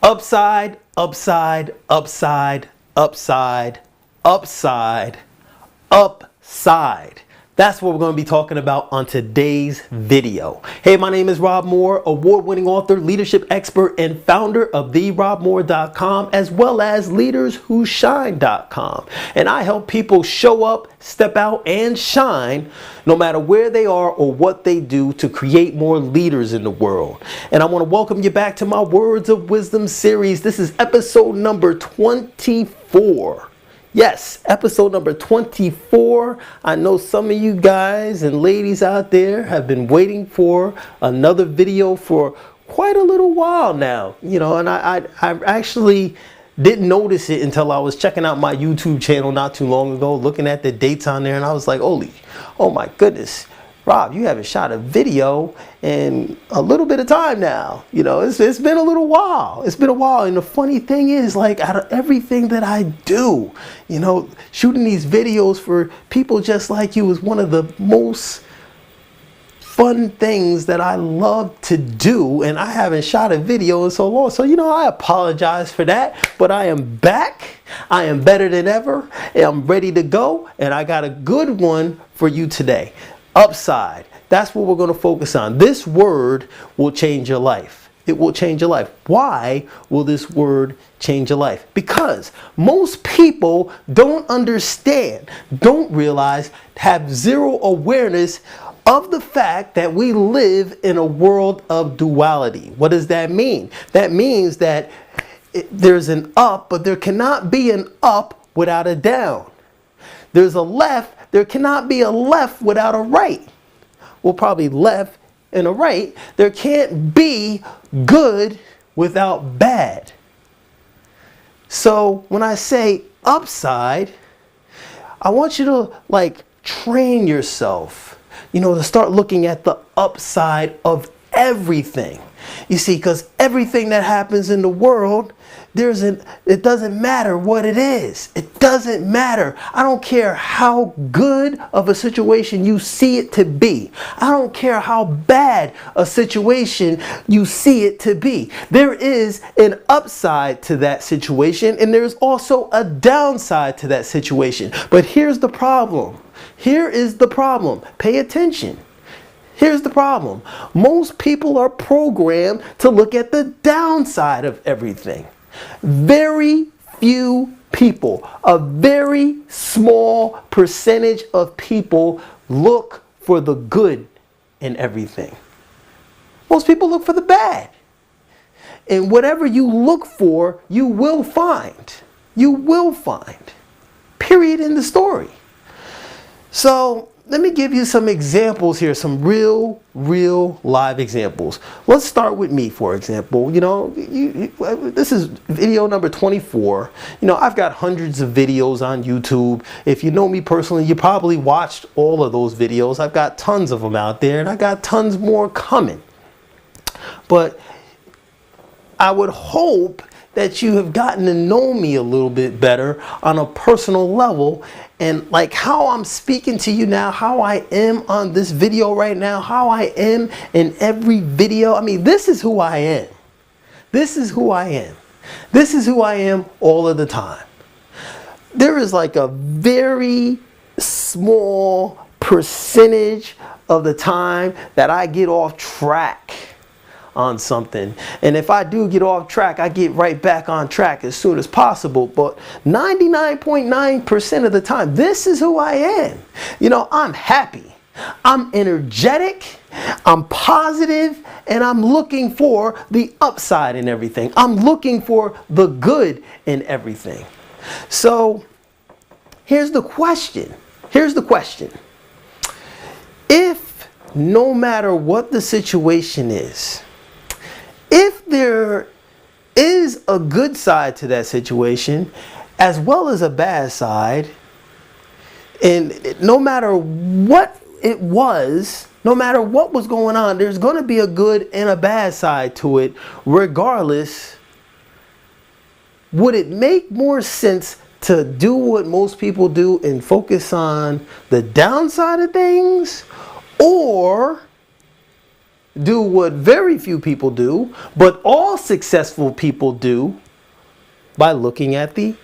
Upside, upside, upside, upside, upside, upside. That's what we're going to be talking about on today's video. Hey, my name is Rob Moore, award-winning author, leadership expert, and founder of therobmoore.com, as well as leaderswhoshine.com. And I help people show up, step out, and shine no matter where they are or what they do to create more leaders in the world. And I want to welcome you back to my Words of Wisdom series. This is episode number 24. Yes, episode number 24. I know some of you guys and ladies out there have been waiting for another video for quite a little while now. You know, and I actually didn't notice it until I was checking out my YouTube channel not too long ago, looking at the dates on there, and I was like, oh my goodness, Rob, you haven't shot a video in a little bit of time now. You know, it's been a little while. It's been a while. And the funny thing is, like, out of everything that I do, you know, shooting these videos for people just like you is one of the most fun things that I love to do. And I haven't shot a video in so long. So, you know, I apologize for that. But I am back. I am better than ever. And I'm ready to go. And I got a good one for you today. Upside. That's what we're going to focus on. This word will change your life. It will change your life. Why will this word change your life? Because most people don't understand, don't realize, have zero awareness of the fact that we live in a world of duality. What does that mean? That means that there's an up, but there cannot be an up without a down. There's a left. There cannot be a left without a right. Well, probably left and a right. There can't be good without bad. So when I say upside, I want you to like train yourself, you know, to start looking at the upside of everything. You see, because everything that happens in the world, it doesn't matter what it is. It doesn't matter. I don't care how good of a situation you see it to be. I don't care how bad a situation you see it to be. There is an upside to that situation, and there's also a downside to that situation. But here's the problem. Here is the problem. Pay attention. Here's the problem. Most people are programmed to look at the downside of everything. Very few people, a very small percentage of people look for the good in everything. Most people look for the bad. And whatever you look for, you will find. You will find. Period in the story. So let me give you some examples here, some real live examples. Let's start with me, for example. You know, this is video number 24. You know, I've got hundreds of videos on YouTube. If you know me personally, you probably watched all of those videos. I've got tons of them out there, and I got tons more coming. But I would hope that you have gotten to know me a little bit better on a personal level, and like how I'm speaking to you now, how I am on this video right now, how I am in every video. I mean, this is who I am. This is who I am. This is who I am all of the time. There is like a very small percentage of the time that I get off track on something, and if I do get off track, I get right back on track as soon as possible. But 99.9% of the time, this is who I am. You know, I'm happy, I'm energetic, I'm positive, and I'm looking for the upside in everything. I'm looking for the good in everything. So here's the question. If no matter what the situation is, if there is a good side to that situation as well as a bad side, and no matter what it was, no matter what was going on, there's going to be a good and a bad side to it regardless, would it make more sense to do what most people do and focus on the downside of things, or do what very few people do, but all successful people do, by looking at the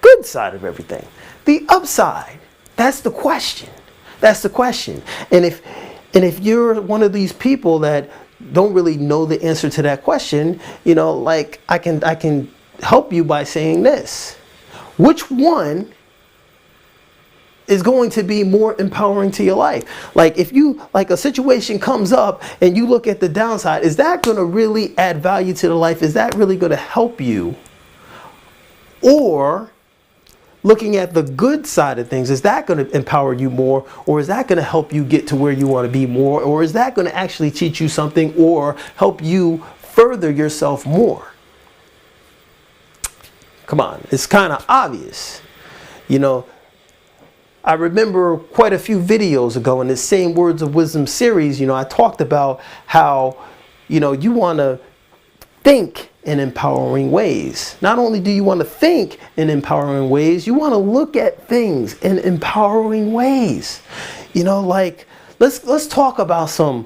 good side of everything. The upside. That's the question. That's the question. And if you're one of these people that don't really know the answer to that question, you know, like I can help you by saying this. Which one is going to be more empowering to your life? Like if you, like a situation comes up and you look at the downside, is that going to really add value to the life? Is that really going to help you? Or looking at the good side of things, is that going to empower you more? Or is that going to help you get to where you want to be more? Or is that going to actually teach you something or help you further yourself more? Come on, it's kind of obvious. You know, I remember quite a few videos ago in this same Words of Wisdom series, you know, I talked about how, you know, you want to think in empowering ways. Not only do you want to think in empowering ways, you want to look at things in empowering ways. You know, like let's talk about some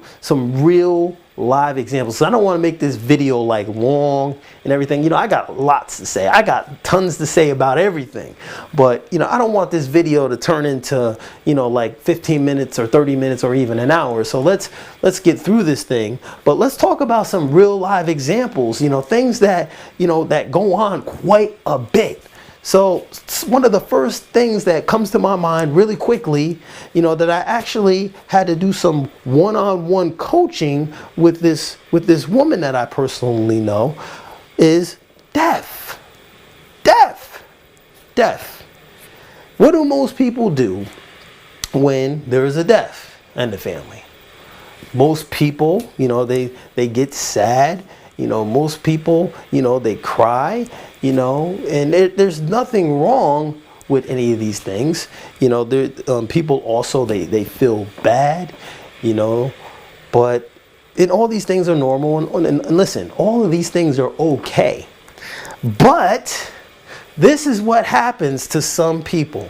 real live examples. So I don't want to make this video like long and everything. You know, I got lots to say. I got tons to say about everything. But, you know, I don't want this video to turn into, you know, like 15 minutes or 30 minutes or even an hour. So let's get through this thing. But let's talk about some real live examples, you know, things that, you know, that go on quite a bit. So one of the first things that comes to my mind really quickly, you know, that I actually had to do some one-on-one coaching with this woman that I personally know is death. Death. Death. What do most people do when there is a death in the family? Most people, you know, they get sad. You know, most people, you know, they cry, you know, and there's nothing wrong with any of these things. You know, people also, they feel bad, you know, but all these things are normal. And listen, all of these things are okay. But this is what happens to some people.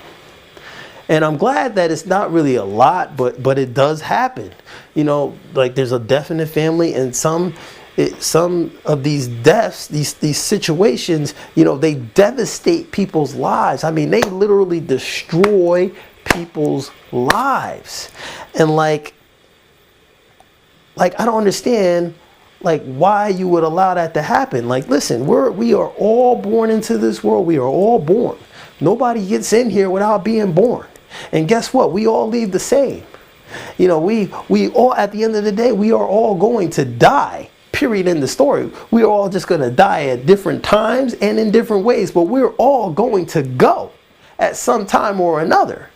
And I'm glad that it's not really a lot, but it does happen. You know, like there's a death in the family, and some of these deaths, these situations, you know, they devastate people's lives. I mean, they literally destroy people's lives. And like I don't understand, like, why you would allow that to happen. Like, listen, we are all born into this world. We are all born. Nobody gets in here without being born. And guess what? We all leave the same. You know, we all, at the end of the day, we are all going to die. Period in the story. We are all just going to die at different times and in different ways, but we're all going to go at some time or another.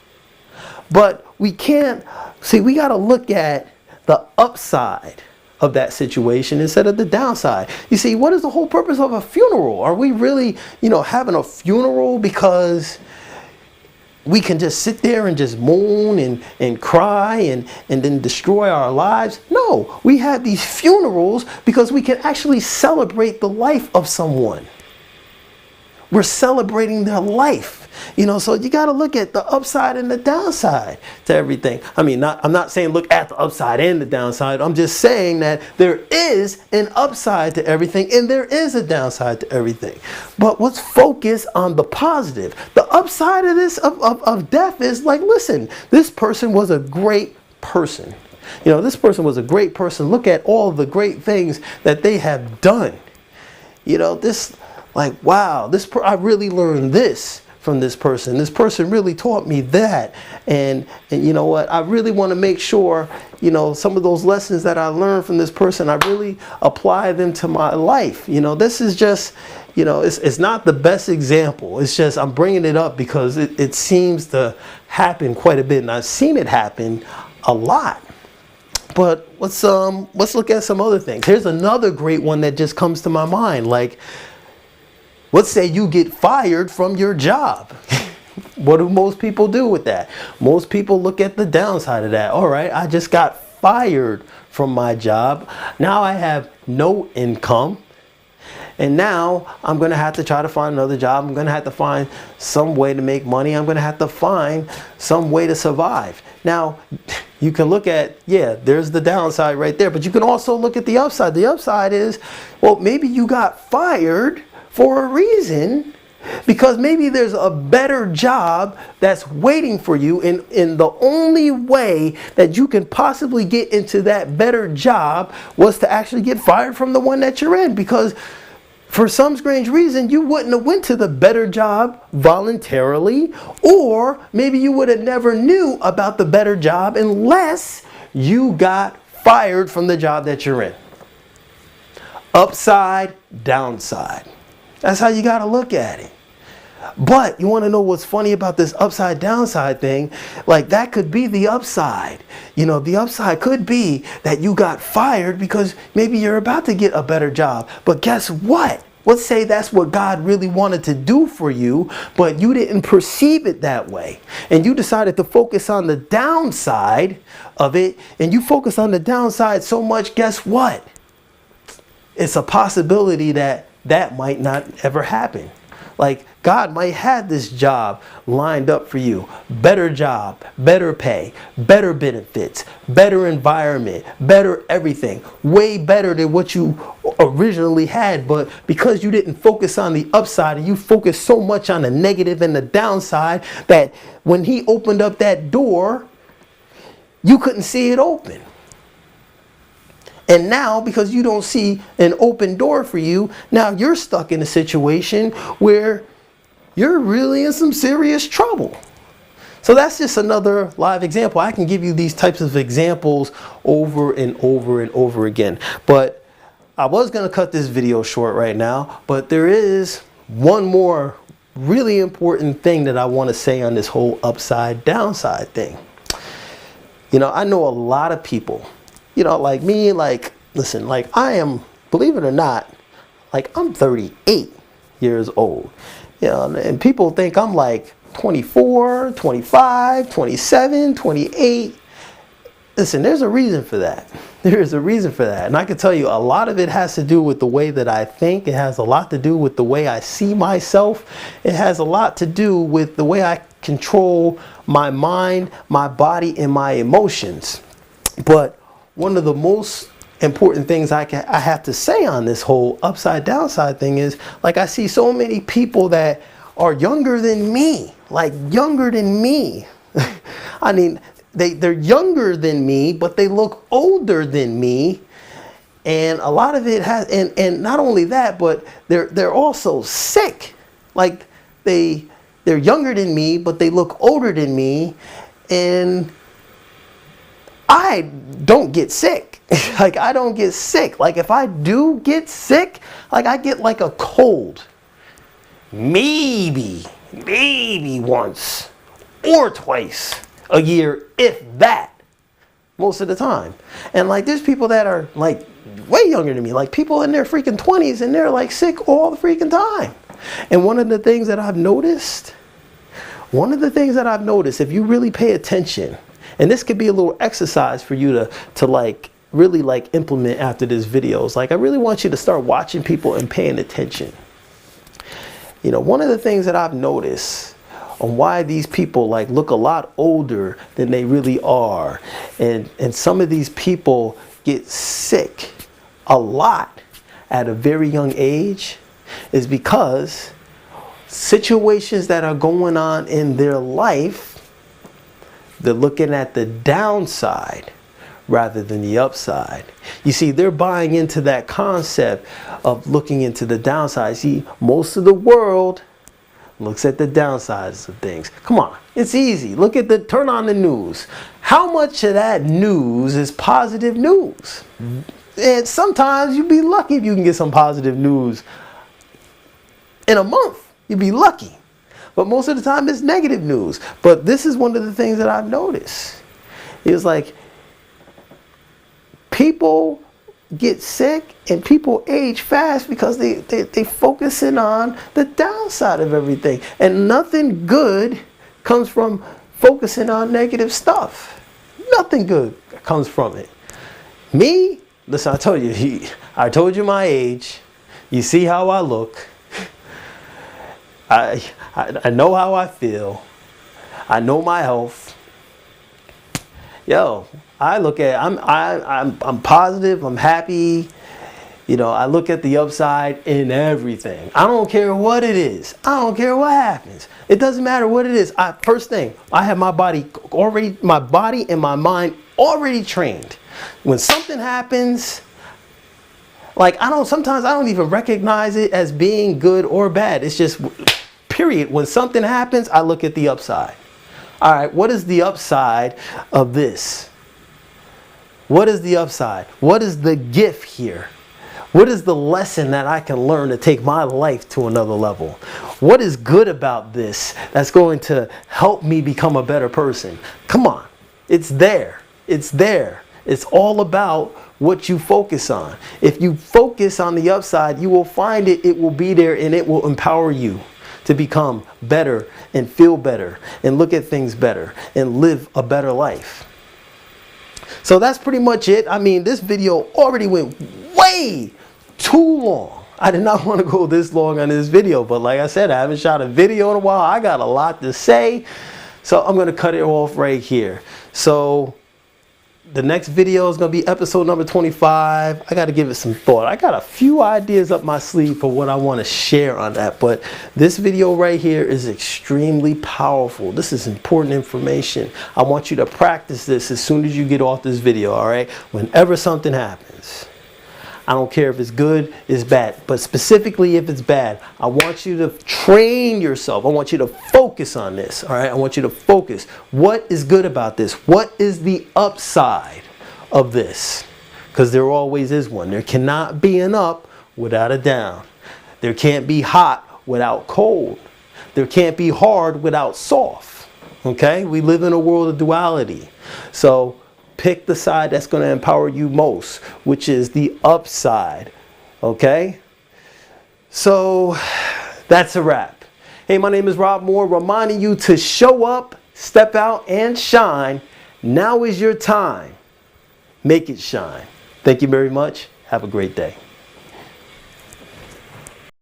But we can't, see, we got to look at the upside of that situation instead of the downside. You see, what is the whole purpose of a funeral? Are we really, you know, having a funeral because we can just sit there and just moan and cry and then destroy our lives? No, we have these funerals because we can actually celebrate the life of someone. We're celebrating their life. You know, so you got to look at the upside and the downside to everything. I mean, I'm not saying look at the upside and the downside. I'm just saying that there is an upside to everything and there is a downside to everything. But let's focus on the positive. The upside of this, of death is like, listen, this person was a great person. You know, this person was a great person. Look at all the great things that they have done. You know, this, like, wow, I really learned this from this person. This person really taught me that. And you know what? I really want to make sure, you know, some of those lessons that I learned from this person, I really apply them to my life. You know, this is just, you know, it's not the best example. It's just, I'm bringing it up because it seems to happen quite a bit. And I've seen it happen a lot. But let's look at some other things. Here's another great one that just comes to my mind. Like, let's say you get fired from your job. What do most people do with that? Most people look at the downside of that. All right, I just got fired from my job. Now I have no income. And now I'm going to have to try to find another job. I'm going to have to find some way to make money. I'm going to have to find some way to survive. Now, You can look at, yeah, there's the downside right there, but you can also look at the upside. The upside is, well, maybe you got fired for a reason, because maybe there's a better job that's waiting for you, and the only way that you can possibly get into that better job was to actually get fired from the one that you're in, because for some strange reason you wouldn't have went to the better job voluntarily, or maybe you would have never knew about the better job unless you got fired from the job that you're in. Upside, downside. That's how you got to look at it. But you want to know what's funny about this upside downside thing? Like, that could be the upside. You know, the upside could be that you got fired because maybe you're about to get a better job. But guess what? Let's say that's what God really wanted to do for you, but you didn't perceive it that way. And you decided to focus on the downside of it. And you focus on the downside so much, guess what? It's a possibility that that might not ever happen. Like, God might have this job lined up for you. Better job, better pay, better benefits, better environment, better everything. Way better than what you originally had. But because you didn't focus on the upside and you focused so much on the negative and the downside, that when He opened up that door, you couldn't see it open. And now, because you don't see an open door for you, now you're stuck in a situation where you're really in some serious trouble. So that's just another live example. I can give you these types of examples over and over and over again. But I was going to cut this video short right now, but there is one more really important thing that I want to say on this whole upside downside thing. You know, I know a lot of people, you know, like me, like, listen, like, I am, believe it or not, like, I'm 38 years old. You know, and people think I'm like 24, 25, 27, 28. Listen, there's a reason for that. There is a reason for that. And I can tell you a lot of it has to do with the way that I think. It has a lot to do with the way I see myself. It has a lot to do with the way I control my mind, my body, and my emotions. But one of the most important things I have to say on this whole upside downside thing is, like, I see so many people that are younger than me, like younger than me. I mean, they're younger than me, but they look older than me. And a lot of it has, and not only that, but they're also sick. Like, they're younger than me, but they look older than me. And I don't get sick. Like, I don't get sick. Like, if I do get sick, like, I get like a cold. Maybe once or twice a year, if that, most of the time. And like, there's people that are like way younger than me, like people in their freaking 20s, and they're like sick all the freaking time. And one of the things that I've noticed, if you really pay attention, and this could be a little exercise for you to like really like implement after this video, is like, I really want you to start watching people and paying attention. You know, one of the things that I've noticed on why these people like look a lot older than they really are, and some of these people get sick a lot at a very young age, is because situations that are going on in their life, they're looking at the downside rather than the upside. You see, they're buying into that concept of looking into the downside. See, most of the world looks at the downsides of things. Come on, it's easy. Turn on the news. How much of that news is positive news? And sometimes you'd be lucky if you can get some positive news in a month. You'd be lucky. But most of the time it's negative news. But this is one of the things that I've noticed. It's like, people get sick and people age fast because they focusing on the downside of everything. And nothing good comes from focusing on negative stuff. Nothing good comes from it. Me, listen, I told you my age. You see how I look. I know how I feel. I know my health. yo, I look at, I'm positive, I'm happy. You know, I look at the upside in everything. I don't care what it is. I don't care what happens. It doesn't matter what it is. First thing, I have my body and my mind already trained. When something happens, like sometimes I don't even recognize it as being good or bad. It's just, period. When something happens, I look at the upside. All right, what is the upside of this? What is the upside? What is the gift here? What is the lesson that I can learn to take my life to another level? What is good about this that's going to help me become a better person? Come on, it's there. It's there. It's all about what you focus on. If you focus on the upside, you will find it, it will be there, and it will empower you to become better and feel better and look at things better and live a better life. So that's pretty much it. I mean, this video already went way too long. I did not want to go this long on this video, but like I said, I haven't shot a video in a while. I got a lot to say, so I'm going to cut it off right here. So the next video is going to be episode number 25. I got to give it some thought. I got a few ideas up my sleeve for what I want to share on that, but this video right here is extremely powerful. This is important information. I want you to practice this as soon as you get off this video, all right? Whenever something happens, I don't care if it's good, it's bad, but specifically if it's bad, I want you to train yourself. I want you to focus on this, all right? I want you to focus. What is good about this? What is the upside of this? Because there always is one. There cannot be an up without a down. There can't be hot without cold. There can't be hard without soft, okay? We live in a world of duality. So pick the side that's going to empower you most, which is the upside, okay? So that's a wrap. Hey, my name is Rob Moore, reminding you to show up, step out, and shine. Now is your time. Make it shine. Thank you very much. Have a great day.